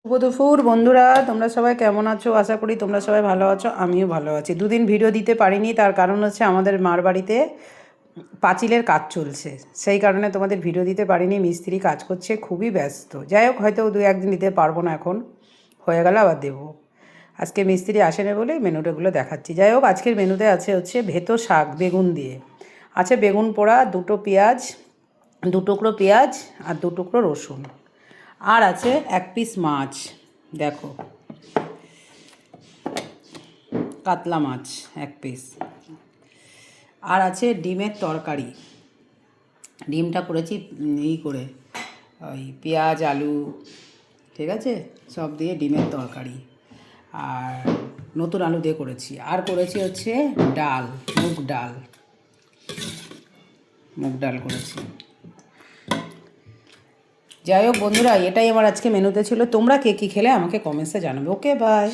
শুভ দুপুর বন্ধুরা, তোমরা সবাই কেমন আছো? আশা করি তোমরা সবাই ভালো আছো, আমিও ভালো আছি। দুদিন ভিডিও দিতে পারিনি, তার কারণ হচ্ছে আমাদের মার বাড়িতে পাঁচিলের কাজ চলছে, সেই কারণে তোমাদের ভিডিও দিতে পারিনি। মিস্ত্রি কাজ করছে, খুবই ব্যস্ত। যাই হোক, হয়তো 2-1 দিন দিতে পারবো না, এখন হয়ে গেলে আবার দেবো। আজকে মিস্ত্রি আসেনি বলে মেনুটাগুলো দেখাচ্ছি। যাই হোক, আজকের মেনুতে হচ্ছে ভেতো শাক বেগুন দিয়ে, আছে বেগুন পোড়া, 2 পেঁয়াজ, 2 টুকরো পেঁয়াজ আর 2 টুকরো রসুন, আর আছে 1 পিস মাছ, দেখো কাতলা মাছ 1 পিস, আর আছে ডিমের তরকারি। ডিমটা করেছি করে ওই পেঁয়াজ আলু, ঠিক আছে, সব দিয়ে ডিমের তরকারি, আর নতুন আলু দিয়ে করেছি। আর করেছি হচ্ছে ডাল, মুগ ডাল করেছি। যাই হোক বন্ধুরা, এটাই আমার আজকে মেনুতে ছিল। তোমরা কে কী খেলে আমাকে কমেন্টসে জানাবে। ওকে, বাই।